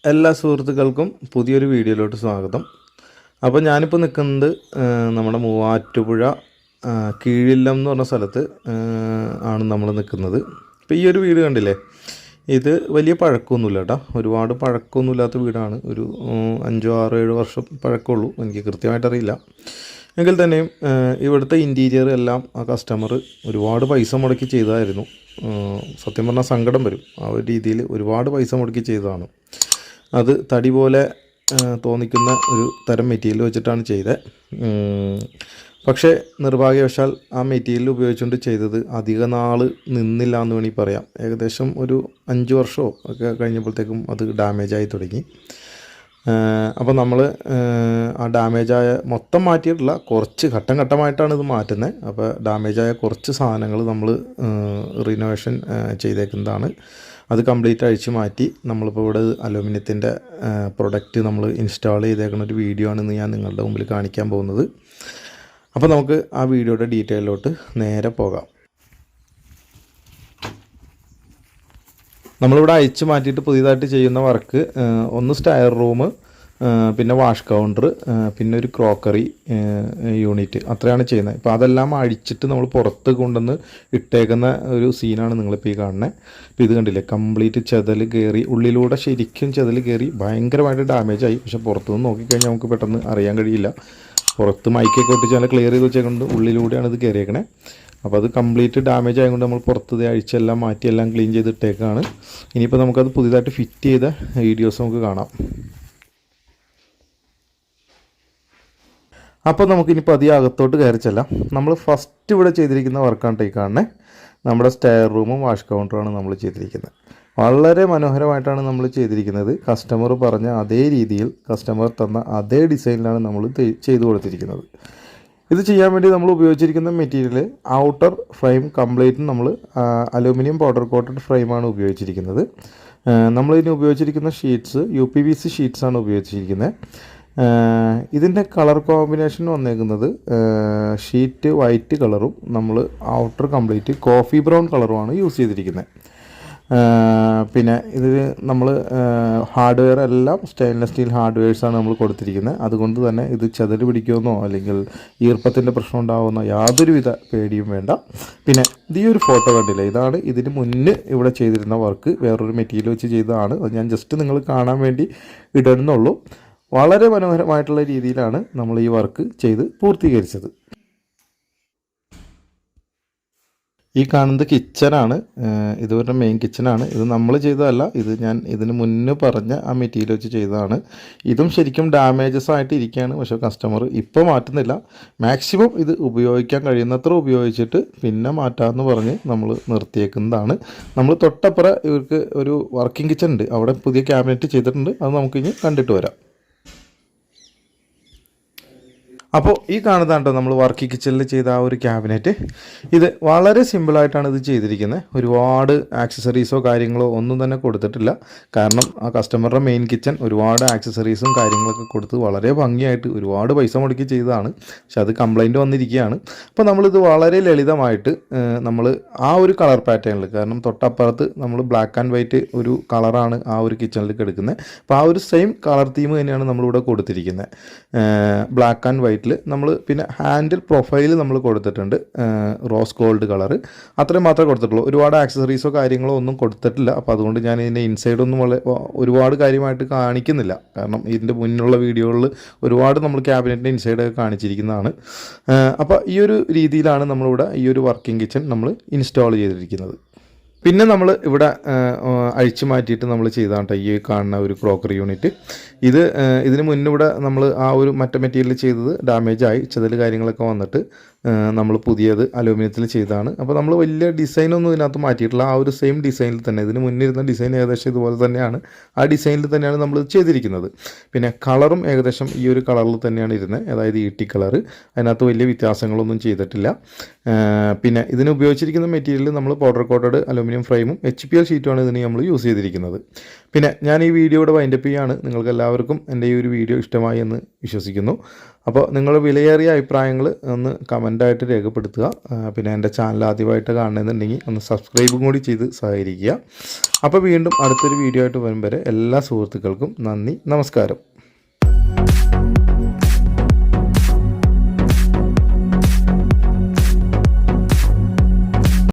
എല്ലാ സുഹൃത്തുക്കൾക്കും പുതിയൊരു വീഡിയോയിലോട്ട് സ്വാഗതം. അപ്പോൾ ഞാനിപ്പോൾ നിൽക്കുന്നത് നമ്മുടെ മൂവാറ്റുപുഴ കീഴില്ലം എന്ന് പറഞ്ഞ സ്ഥലത്ത് ആണ് നമ്മൾ നിൽക്കുന്നത്. ഇപ്പോൾ ഈ ഒരു വീട് കണ്ടില്ലേ, ഇത് വലിയ പഴക്കമൊന്നുമില്ല കേട്ടോ, ഒരുപാട് പഴക്കമൊന്നുമില്ലാത്ത വീടാണ്. ഒരു 5, 6, 7 വർഷം പഴക്കമുള്ളൂ, എനിക്ക് കൃത്യമായിട്ടറിയില്ല. എങ്കിൽ തന്നെയും ഇവിടുത്തെ ഇൻറ്റീരിയർ എല്ലാം ആ കസ്റ്റമർ ഒരുപാട് പൈസ മുടക്കി ചെയ്തതായിരുന്നു. സത്യം പറഞ്ഞാൽ സങ്കടം വരും. ആ ഒരു രീതിയിൽ ഒരുപാട് പൈസ മുടക്കി ചെയ്തതാണ്. അത് തടി പോലെ തോന്നിക്കുന്ന ഒരു തരം മെറ്റീരിയൽ വെച്ചിട്ടാണ് ചെയ്തത്. പക്ഷേ നിർഭാഗ്യവശാൽ ആ മെറ്റീരിയൽ ഉപയോഗിച്ചുകൊണ്ട് ചെയ്തത് അധിക നാൾ നിന്നില്ല എന്ന് വേണമെങ്കിൽ പറയാം. ഏകദേശം ഒരു 5 വർഷമോ ഒക്കെ കഴിഞ്ഞപ്പോഴത്തേക്കും അത് ഡാമേജായി തുടങ്ങി. അപ്പോൾ നമ്മൾ ആ ഡാമേജായ മൊത്തം മാറ്റിയിട്ടില്ല, കുറച്ച് ഘട്ടം ഘട്ടമായിട്ടാണ് ഇത് മാറ്റുന്നത്. അപ്പോൾ ഡാമേജായ കുറച്ച് സാധനങ്ങൾ നമ്മൾ റിനോവേഷൻ ചെയ്തേക്കുന്നതാണ്. അത് കംപ്ലീറ്റ് അഴിച്ച് മാറ്റി നമ്മളിപ്പോൾ ഇവിടെ അലൂമിനിയത്തിൻ്റെ പ്രൊഡക്റ്റ് നമ്മൾ ഇൻസ്റ്റാൾ ചെയ്തേക്കുന്ന ഒരു വീഡിയോ ആണ് ഇന്ന് ഞാൻ നിങ്ങളുടെ മുമ്പിൽ കാണിക്കാൻ പോകുന്നത്. അപ്പോൾ നമുക്ക് ആ വീഡിയോയുടെ ഡീറ്റെയിലോട്ട് നേരെ പോകാം. നമ്മളിവിടെ അയച്ച് മാറ്റിയിട്ട് പുതിയതായിട്ട് ചെയ്യുന്ന വർക്ക് ഒന്ന് സ്റ്റയർ റൂം, പിന്നെ വാഷ് കൗണ്ടർ, പിന്നെ ഒരു ക്രോക്കറി യൂണിറ്റ്, അത്രയാണ് ചെയ്യുന്നത്. ഇപ്പോൾ അതെല്ലാം അഴിച്ചിട്ട് നമ്മൾ പുറത്ത് കൊണ്ടുവന്ന് ഇട്ടേക്കുന്ന ഒരു സീനാണ് നിങ്ങളിപ്പോൾ ഈ കാണുന്നത്. ഇപ്പോൾ ഇത് കണ്ടില്ലേ, കംപ്ലീറ്റ് ചെതൽ കയറി, ഉള്ളിലൂടെ ശരിക്കും ചെതൽ കയറി ഭയങ്കരമായിട്ട് ഡാമേജായി. പക്ഷേ പുറത്തുനിന്ന് നോക്കിക്കഴിഞ്ഞാൽ നമുക്ക് പെട്ടെന്ന് അറിയാൻ കഴിയില്ല. പുറത്ത് മൈക്കൊക്കെ ഒട്ടിച്ച് നല്ല ക്ലിയർ ചെയ്ത് വെച്ചേക്കൊണ്ട് ഉള്ളിലൂടെയാണ് ഇത് കയറിയേക്കണേ. അപ്പോൾ അത് കംപ്ലീറ്റ് ഡാമേജ് ആയതുകൊണ്ട് നമ്മൾ പുറത്ത് അഴിച്ചെല്ലാം മാറ്റി എല്ലാം ക്ലീൻ ചെയ്തിട്ടേക്കാണ്. ഇനിയിപ്പോൾ നമുക്കത് പുതിയതായിട്ട് ഫിറ്റ് ചെയ്ത വീഡിയോസ് നമുക്ക് കാണാം. അപ്പോൾ നമുക്കിനിപ്പോൾ അധികം അകത്തോട്ട് കയറി ചെല്ലാം. നമ്മൾ ഫസ്റ്റ് ഇവിടെ ചെയ്തിരിക്കുന്ന വർക്കാണ് ഈ കാണുന്നത്. നമ്മുടെ സ്റ്റെയർ റൂമും വാഷ് കൗണ്ടറുമാണ് നമ്മൾ ചെയ്തിരിക്കുന്നത്. വളരെ മനോഹരമായിട്ടാണ് നമ്മൾ ചെയ്തിരിക്കുന്നത്. കസ്റ്റമർ പറഞ്ഞ അതേ രീതിയിൽ, കസ്റ്റമർ തന്ന അതേ ഡിസൈനിലാണ് നമ്മൾ ചെയ്തു കൊടുത്തിരിക്കുന്നത്. ഇത് ചെയ്യാൻ വേണ്ടി നമ്മൾ ഉപയോഗിച്ചിരിക്കുന്ന മെറ്റീരിയൽ ഔട്ടർ ഫ്രെയിം കംപ്ലീറ്റും നമ്മൾ അലൂമിനിയം പൗഡർ കോട്ടഡ് ഫ്രെയിമാണ് ഉപയോഗിച്ചിരിക്കുന്നത്. നമ്മളിതിന് ഉപയോഗിച്ചിരിക്കുന്ന ഷീറ്റ്സ് UPVC ഷീറ്റ്സാണ് ഉപയോഗിച്ചിരിക്കുന്നത്. ഇതിൻ്റെ കളർ കോമ്പിനേഷൻ വന്നേക്കുന്നത് ഷീറ്റ് വൈറ്റ് കളറും നമ്മൾ ഔട്ടർ കംപ്ലീറ്റ് കോഫി ബ്രൗൺ കളറുമാണ് യൂസ് ചെയ്തിരിക്കുന്നത്. പിന്നെ ഇതിൽ നമ്മൾ ഹാർഡ്വെയർ എല്ലാം സ്റ്റെയിൻലെസ് സ്റ്റീൽ ഹാർഡ്വെയർസാണ് നമ്മൾ കൊടുത്തിരിക്കുന്നത്. അതുകൊണ്ട് തന്നെ ഇത് ചെതൽ പിടിക്കുമെന്നോ അല്ലെങ്കിൽ ഈർപ്പത്തിൻ്റെ പ്രശ്നം ഉണ്ടാകുമെന്നോ യാതൊരുവിധ പേടിയും വേണ്ട. പിന്നെ ഈ ഒരു ഫോട്ടോ കണ്ടില്ലേ, ഇതാണ് ഇതിന് മുന്നേ ഇവിടെ ചെയ്തിരുന്ന വർക്ക്. വേറൊരു മെറ്റീരിയൽ വെച്ച് ചെയ്തതാണ്. അത് ഞാൻ ജസ്റ്റ് നിങ്ങൾ കാണാൻ വേണ്ടി ഇടുന്നുള്ളൂ. വളരെ മനോഹരമായിട്ടുള്ള രീതിയിലാണ് നമ്മൾ ഈ വർക്ക് ചെയ്ത് പൂർത്തീകരിച്ചത്. ഈ കാണുന്നത് കിച്ചനാണ്. ഇതൊരു മെയിൻ കിച്ചനാണ്. ഇത് നമ്മൾ ചെയ്തതല്ല, ഇത് ഞാൻ ഇതിന് മുന്നേ പറഞ്ഞ ആ മെറ്റീരിയൽ വെച്ച് ചെയ്തതാണ്. ഇതും ശരിക്കും ഡാമേജസ് ആയിട്ട് ഇരിക്കുകയാണ്. പക്ഷേ കസ്റ്റമർ ഇപ്പോൾ മാറ്റുന്നില്ല. മാക്സിമം ഇത് ഉപയോഗിക്കാൻ കഴിയുന്നത്ര ഉപയോഗിച്ചിട്ട് പിന്നെ മാറ്റാമെന്ന് പറഞ്ഞ് നമ്മൾ നിർത്തിയേക്കുന്നതാണ്. നമ്മൾ തൊട്ടപ്പുറം ഇവർക്ക് ഒരു വർക്കിംഗ് കിച്ചൺ ഉണ്ട്, അവിടെ പുതിയ ക്യാബിനറ്റ് ചെയ്തിട്ടുണ്ട്. അത് നമുക്കിനി കണ്ടിട്ട് വരാം. അപ്പോൾ ഈ കാണുന്നതാണ് കേട്ടോ നമ്മൾ വർക്കിംഗ് കിച്ചണിൽ ചെയ്ത ആ ഒരു ക്യാബിനറ്റ്. ഇത് വളരെ സിമ്പിളായിട്ടാണ് ഇത് ചെയ്തിരിക്കുന്നത്. ഒരുപാട് ആക്സസറീസോ കാര്യങ്ങളോ ഒന്നും തന്നെ കൊടുത്തിട്ടില്ല. കാരണം ആ കസ്റ്റമറുടെ മെയിൻ കിച്ചൺ ഒരുപാട് ആക്സസറീസും കാര്യങ്ങളൊക്കെ കൊടുത്ത് വളരെ ഭംഗിയായിട്ട് ഒരുപാട് പൈസ മുടക്കി ചെയ്തതാണ്. പക്ഷെ അത് കംപ്ലൈൻറ്റ് വന്നിരിക്കുകയാണ്. അപ്പോൾ നമ്മളിത് വളരെ ലളിതമായിട്ട് നമ്മൾ ആ ഒരു കളർ പാറ്റേണിൽ, കാരണം തൊട്ടപ്പുറത്ത് നമ്മൾ ബ്ലാക്ക് ആൻഡ് വൈറ്റ് ഒരു കളറാണ് ആ ഒരു കിച്ചണിലേക്ക് എടുക്കുന്നത്. അപ്പോൾ ആ ഒരു സെയിം കളർ തീം തന്നെയാണ് നമ്മളിവിടെ കൊടുത്തിരിക്കുന്നത്, ബ്ലാക്ക് ആൻഡ് വൈറ്റ്. നമ്മൾ പിന്നെ ഹാൻഡിൽ പ്രൊഫൈൽ നമ്മൾ കൊടുത്തിട്ടുണ്ട് റോസ് ഗോൾഡ് കളർ. അത്രയും മാത്രമേ കൊടുത്തിട്ടുള്ളൂ. ഒരുപാട് ആക്സസറീസോ കാര്യങ്ങളോ ഒന്നും കൊടുത്തിട്ടില്ല. അപ്പോൾ അതുകൊണ്ട് ഞാൻ ഇതിൻ്റെ ഇൻസൈഡൊന്നും ഒരുപാട് കാര്യമായിട്ട് കാണിക്കുന്നില്ല. കാരണം ഇതിൻ്റെ മുന്നുള്ള വീഡിയോകളിൽ ഒരുപാട് നമ്മൾ ക്യാബിനറ്റിൻ്റെ ഇൻസൈഡൊക്കെ കാണിച്ചിരിക്കുന്നതാണ്. അപ്പോൾ ഈ ഒരു രീതിയിലാണ് നമ്മളിവിടെ ഈ ഒരു വർക്കിംഗ് കിച്ചൺ നമ്മൾ ഇൻസ്റ്റാൾ ചെയ്തിരിക്കുന്നത്. പിന്നെ നമ്മൾ ഇവിടെ അഴിച്ചു മാറ്റിയിട്ട് നമ്മൾ ചെയ്താണ് ഈ കാണുന്ന ഒരു ക്രോക്കറി യൂണിറ്റ്. ഇതിന് മുന്നേ ഇവിടെ നമ്മൾ ആ ഒരു മറ്റേ മെറ്റീരിയൽ ചെയ്തത് ഡാമേജായി, ചെതൽ കാര്യങ്ങളൊക്കെ വന്നിട്ട് നമ്മൾ പുതിയത് അലൂമിനിയത്തിൽ ചെയ്തതാണ്. അപ്പോൾ നമ്മൾ വലിയ ഡിസൈനൊന്നും ഇതിനകത്ത് മാറ്റിയിട്ടില്ല. ആ ഒരു സെയിം ഡിസൈനിൽ തന്നെ, ഇതിന് മുന്നേ ഇരുന്ന ഡിസൈൻ ഏകദേശം ഇതുപോലെ തന്നെയാണ്, ആ ഡിസൈനിൽ തന്നെയാണ് നമ്മൾ ചെയ്തിരിക്കുന്നത്. പിന്നെ കളറും ഏകദേശം ഈ ഒരു കളറിൽ തന്നെയാണ് ഇരുന്നത്, അതായത് ഈട്ടി കളർ. അതിനകത്ത് വലിയ വ്യത്യാസങ്ങളൊന്നും ചെയ്തിട്ടില്ല. പിന്നെ ഇതിന് ഉപയോഗിച്ചിരിക്കുന്ന മെറ്റീരിയൽ നമ്മൾ പൗഡർ കോട്ടഡ് അലൂമിനിയം അലൂമിനിയം ഫ്രെയിമും HPL ഷീറ്റുമാണ് ഇതിന് നമ്മൾ യൂസ് ചെയ്തിരിക്കുന്നത്. പിന്നെ ഞാൻ ഈ വീഡിയോയുടെ വൈൻഡപ്പ് ചെയ്യാണ്. നിങ്ങൾക്ക് എല്ലാവർക്കും എൻ്റെ ഈ ഒരു വീഡിയോ ഇഷ്ടമായി എന്ന് വിശ്വസിക്കുന്നു. അപ്പോൾ നിങ്ങൾ വിലയേറിയ അഭിപ്രായങ്ങൾ ഒന്ന് കമൻ്റായിട്ട് രേഖപ്പെടുത്തുക. പിന്നെ എൻ്റെ ചാനൽ ആദ്യമായിട്ട് കാണുന്നുണ്ടെങ്കിൽ ഒന്ന് സബ്സ്ക്രൈബും കൂടി ചെയ്ത് സഹകരിക്കുക. അപ്പോൾ വീണ്ടും അടുത്തൊരു വീഡിയോ ആയിട്ട് വരും വരെ എല്ലാ സുഹൃത്തുക്കൾക്കും നന്ദി, നമസ്കാരം.